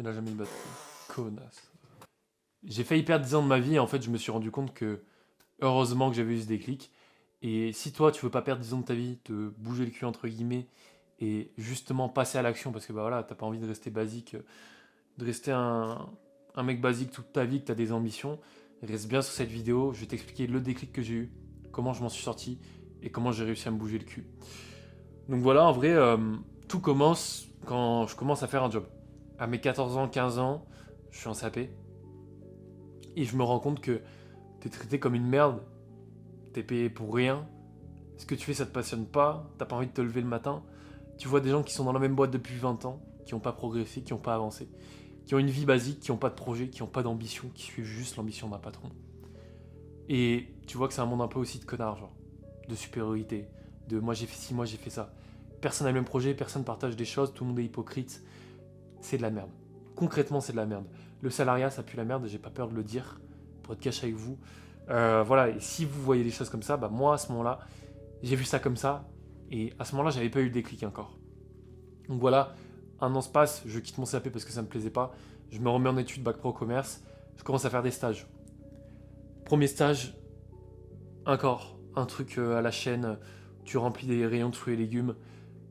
Il n'a jamais eu de batterie. Connasse. J'ai failli perdre 10 ans de ma vie et en fait, je me suis rendu compte que heureusement que j'avais eu ce déclic. Et si toi, tu veux pas perdre 10 ans de ta vie, te bouger le cul entre guillemets et justement passer à l'action parce que bah voilà, t'as pas envie de rester basique, de rester un mec basique toute ta vie, que t'as des ambitions, reste bien sur cette vidéo. Je vais t'expliquer le déclic que j'ai eu, comment je m'en suis sorti et comment j'ai réussi à me bouger le cul. Donc voilà, en vrai, tout commence quand je commence à faire un job. À mes 14 ans, 15 ans, je suis en SAP et je me rends compte que t'es traité comme une merde, t'es payé pour rien, ce que tu fais ça te passionne pas, t'as pas envie de te lever le matin. Tu vois des gens qui sont dans la même boîte depuis 20 ans, qui n'ont pas progressé, qui n'ont pas avancé, qui ont une vie basique, qui n'ont pas de projet, qui n'ont pas d'ambition, qui suivent juste l'ambition d'un patron. Et tu vois que c'est un monde un peu aussi de connards, genre, de supériorité, de moi j'ai fait ci, moi j'ai fait ça. Personne n'a le même projet, personne partage des choses, tout le monde est hypocrite. C'est de la merde. Concrètement, c'est de la merde. Le salariat, ça pue la merde, j'ai pas peur de le dire, pour être cash avec vous. Voilà, et si vous voyez des choses comme ça, bah moi à ce moment-là, j'ai vu ça comme ça, et à ce moment-là, j'avais pas eu le déclic encore. Donc voilà, un an se passe, je quitte mon CAP parce que ça me plaisait pas, je me remets en études, bac pro commerce, je commence à faire des stages. Premier stage, encore un truc à la chaîne, tu remplis des rayons de fruits et légumes,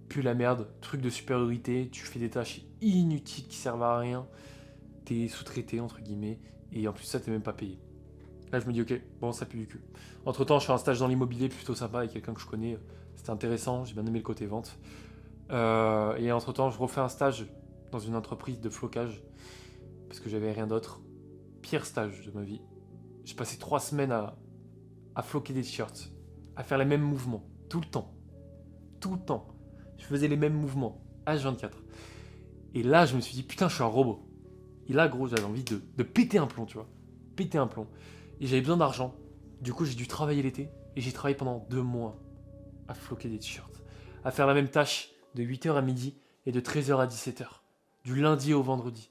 pue la merde, truc de supériorité, tu fais des tâches inutiles qui servent à rien, t'es sous-traité entre guillemets, et en plus ça t'es même pas payé. Là je me dis ok, bon ça pue du cul. Entre temps je fais un stage dans l'immobilier plutôt sympa avec quelqu'un que je connais, c'était intéressant, j'ai bien aimé le côté vente. Et entre temps je refais un stage dans une entreprise de flocage, parce que j'avais rien d'autre. Pire stage de ma vie. J'ai passé 3 semaines à floquer des t-shirts, à faire les mêmes mouvements, tout le temps. Tout le temps. Je faisais les mêmes mouvements, H24. Et là, je me suis dit, putain, je suis un robot. Et là, gros, j'avais envie de péter un plomb, tu vois. Péter un plomb. Et j'avais besoin d'argent. Du coup, j'ai dû travailler l'été. Et j'ai travaillé pendant 2 mois à floquer des t-shirts. À faire la même tâche de 8h à midi et de 13h à 17h. Du lundi au vendredi.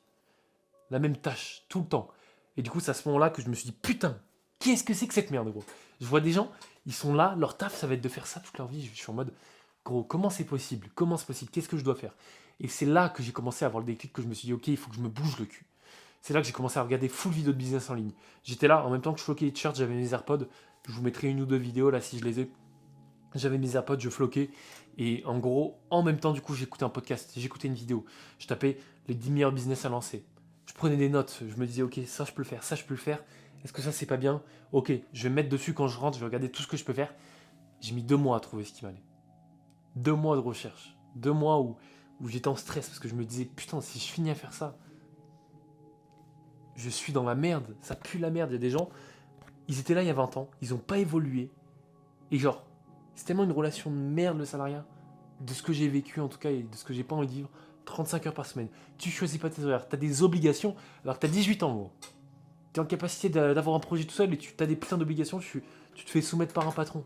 La même tâche, tout le temps. Et du coup, c'est à ce moment-là que je me suis dit, putain, qu'est-ce que c'est que cette merde, gros. Je vois des gens, ils sont là, leur taf, ça va être de faire ça toute leur vie. Je suis en mode, gros, comment c'est possible? Comment c'est possible? Qu'est-ce que je dois faire? Et c'est là que j'ai commencé à avoir le déclic, que je me suis dit, ok, il faut que je me bouge le cul. C'est là que j'ai commencé à regarder full vidéo de business en ligne. J'étais là, en même temps que je floquais les t-shirts, j'avais mes AirPods. Je vous mettrai une ou deux vidéos là si je les ai. J'avais mes AirPods, je floquais. Et en gros, en même temps, du coup, j'écoutais un podcast, j'écoutais une vidéo. Je tapais les 10 meilleurs business à lancer. Je prenais des notes, je me disais, ok, ça je peux le faire, ça je peux le faire. Est-ce que ça c'est pas bien? Ok, je vais me mettre dessus quand je rentre, je vais regarder tout ce que je peux faire. J'ai mis 2 mois à trouver ce qui m'allait. 2 mois de recherche. 2 mois où j'étais en stress parce que je me disais, putain, si je finis à faire ça, je suis dans la merde, ça pue la merde. Il y a des gens, ils étaient là il y a 20 ans, ils ont pas évolué. Et genre, c'est tellement une relation de merde le salariat, de ce que j'ai vécu en tout cas et de ce que j'ai pas envie de vivre. 35 heures par semaine. Tu choisis pas tes horaires, t'as des obligations alors que t'as 18 ans, gros. T'es en capacité d'avoir un projet tout seul et tu as des putains d'obligations, tu te fais soumettre par un patron.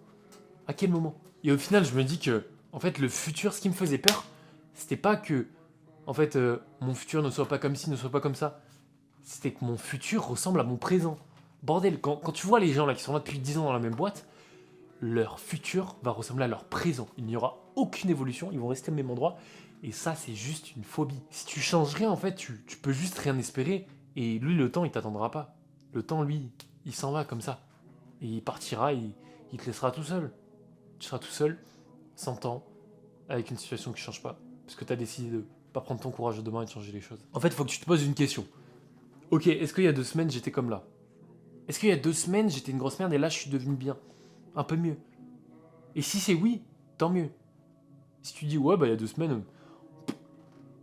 À quel moment? Et au final, je me dis que, en fait, le futur, ce qui me faisait peur, c'était pas que, en fait, mon futur ne soit pas comme ci, ne soit pas comme ça. C'était que mon futur ressemble à mon présent. Bordel, quand tu vois les gens là qui sont là depuis 10 ans dans la même boîte, leur futur va ressembler à leur présent. Il n'y aura aucune évolution, ils vont rester au même endroit. Et ça, c'est juste une phobie. Si tu changes rien, en fait, tu peux juste rien espérer. Et lui, le temps, il t'attendra pas. Le temps, lui, il s'en va comme ça. Et il partira, il te laissera tout seul. Tu seras tout seul, 100 ans, avec une situation qui change pas. Parce que tu as décidé de pas prendre ton courage de demain et de changer les choses. En fait, il faut que tu te poses une question. Ok, est-ce qu'il y a 2 semaines, j'étais comme là? Est-ce qu'il y a 2 semaines, j'étais une grosse merde et là, je suis devenu bien? Un peu mieux. Et si c'est oui, tant mieux. Si tu dis ouais, bah il y a 2 semaines,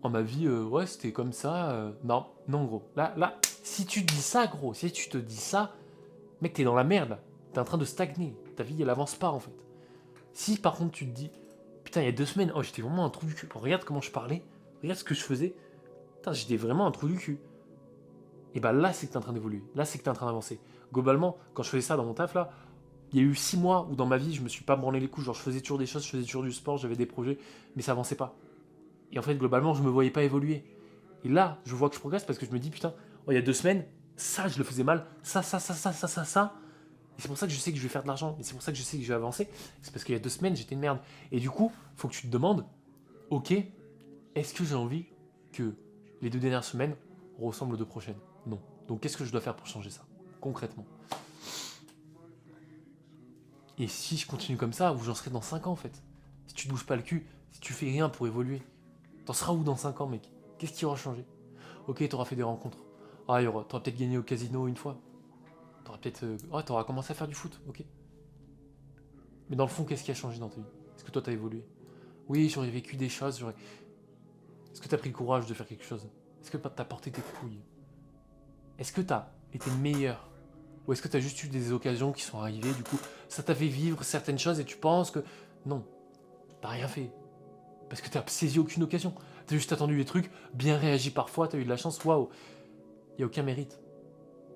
en ma vie, ouais, c'était comme ça. Non, non, gros. Là, si tu dis ça, gros, si tu te dis ça, mec, t'es dans la merde. T'es en train de stagner. Ta vie, elle avance pas, en fait. Si par contre tu te dis, putain, il y a 2 semaines, oh, j'étais vraiment un trou du cul. Regarde comment je parlais, regarde ce que je faisais. Putain, j'étais vraiment un trou du cul. Et bah là, c'est que t'es en train d'évoluer. Là, c'est que t'es en train d'avancer. Globalement, quand je faisais ça dans mon taf, là, il y a eu 6 mois où dans ma vie, je me suis pas branlé les couilles. Genre, je faisais toujours des choses, je faisais toujours du sport, j'avais des projets, mais ça avançait pas. Et en fait, globalement, je me voyais pas évoluer. Et là, je vois que je progresse parce que je me dis, putain, oh, il y a 2 semaines, ça, je le faisais mal. Ça. Et c'est pour ça que je sais que je vais faire de l'argent. Et c'est pour ça que je sais que je vais avancer. C'est parce qu'il y a 2 semaines, j'étais une merde. Et du coup, faut que tu te demandes, ok, est-ce que j'ai envie que les 2 dernières semaines, ressemblent aux 2 prochaines. Non. Donc qu'est-ce que je dois faire pour changer ça, concrètement? Et si je continue comme ça, où j'en serai dans 5 ans en fait? Si tu te bouges pas le cul, si tu fais rien pour évoluer, t'en seras où dans 5 ans, mec? Qu'est-ce qui aura changé? Ok, t'auras fait des rencontres. Ah, t'auras peut-être gagné au casino une fois. T'auras peut-être. Ouais, t'auras commencé à faire du foot, ok. Mais dans le fond, qu'est-ce qui a changé dans ta vie? Est-ce que toi t'as évolué? Oui, j'aurais vécu des choses, Est-ce que t'as pris le courage de faire quelque chose? Est-ce que t'as porté tes couilles? Est-ce que t'as été meilleur? Ou est-ce que t'as juste eu des occasions qui sont arrivées, du coup, ça t'a fait vivre certaines choses et tu penses que. Non, t'as rien fait. Parce que t'as saisi aucune occasion. T'as juste attendu les trucs, bien réagi parfois, t'as eu de la chance, waouh. Y a aucun mérite.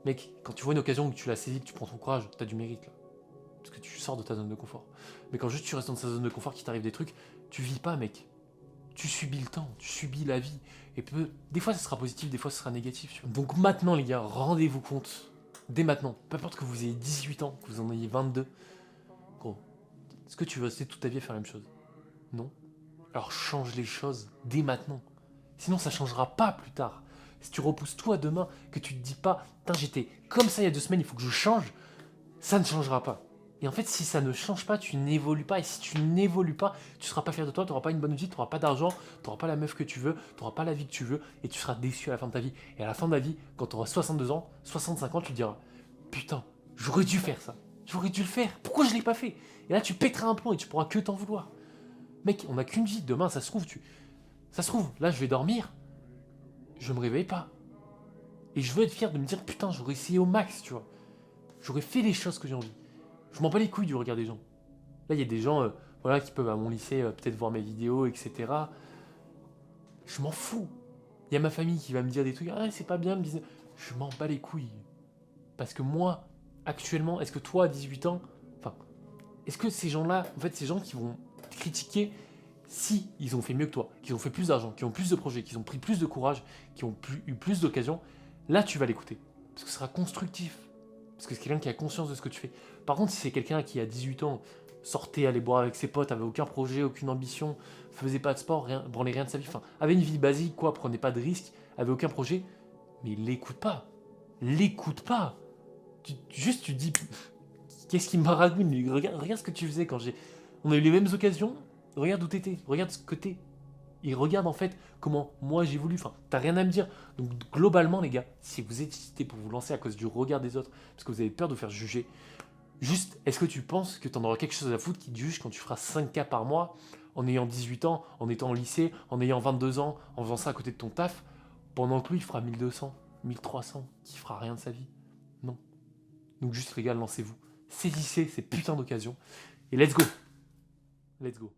Mec, quand tu vois une occasion que tu l'as saisie, que tu prends ton courage, t'as du mérite là. Parce que tu sors de ta zone de confort. Mais quand juste tu restes dans ta zone de confort, qu'il t'arrive des trucs, tu vis pas, mec. Tu subis le temps, tu subis la vie. Et des fois, ça sera positif, des fois, ça sera négatif. Tu vois. Donc maintenant, les gars, rendez-vous compte. Dès maintenant, peu importe que vous ayez 18 ans, que vous en ayez 22. Gros, est-ce que tu veux rester toute ta vie à faire la même chose? Non. Alors change les choses dès maintenant. Sinon, ça changera pas plus tard. Si tu repousses tout à demain, que tu te dis pas, putain, j'étais comme ça il y a 2 semaines, il faut que je change, ça ne changera pas. Et en fait, si ça ne change pas, tu n'évolues pas. Et si tu n'évolues pas, tu seras pas fier de toi, tu n'auras pas une bonne vie, tu n'auras pas d'argent, tu n'auras pas la meuf que tu veux, tu n'auras pas la vie que tu veux, et tu seras déçu à la fin de ta vie. Et à la fin de ta vie, quand tu auras 62 ans, 65 ans, tu te diras, putain, j'aurais dû faire ça. J'aurais dû le faire. Pourquoi je ne l'ai pas fait? Et là, tu pèteras un plomb et tu pourras que t'en vouloir. Mec, on n'a qu'une vie. Demain, ça se trouve, ça se trouve, là, je vais dormir. Je me réveille pas. Et je veux être fier de me dire, putain, j'aurais essayé au max, tu vois. J'aurais fait les choses que j'ai envie. Je m'en bats les couilles du regard des gens. Là, il y a des gens voilà, qui peuvent à mon lycée peut-être voir mes vidéos, etc. Je m'en fous. Il y a ma famille qui va me dire des trucs, ah, c'est pas bien, me disent, je m'en bats les couilles. Parce que moi, actuellement, est-ce que toi, à 18 ans, enfin, est-ce que ces gens-là, en fait, ces gens qui vont critiquer si ils ont fait mieux que toi, qu'ils ont fait plus d'argent, qui ont plus de projets, qu'ils ont pris plus de courage, qui ont eu plus d'occasions, là, tu vas l'écouter. Parce que ce sera constructif. Parce que c'est quelqu'un qui a conscience de ce que tu fais. Par contre, si c'est quelqu'un qui, à 18 ans, sortait, allait boire avec ses potes, avait aucun projet, aucune ambition, faisait pas de sport, rien, branlait rien de sa vie, enfin, avait une vie basique, quoi, prenait pas de risques, avait aucun projet, mais l'écoute pas. L'écoute pas. Juste, tu te dis, qu'est-ce qui me baragouine? Regarde ce que tu faisais quand j'ai. On a eu les mêmes occasions, regarde où t'étais, regarde ce que t'es. Et regarde en fait comment moi j'évolue. Enfin, t'as rien à me dire. Donc globalement, les gars, si vous hésitez pour vous lancer à cause du regard des autres, parce que vous avez peur de vous faire juger, juste, est-ce que tu penses que t'en auras quelque chose à foutre qui te juge quand tu feras 5K par mois, en ayant 18 ans, en étant au lycée, en ayant 22 ans, en faisant ça à côté de ton taf, pendant que lui il fera 1200, 1300, qui fera rien de sa vie? Non. Donc juste les gars, lancez-vous. Saisissez ces putains d'occasions. Et let's go. Let's go.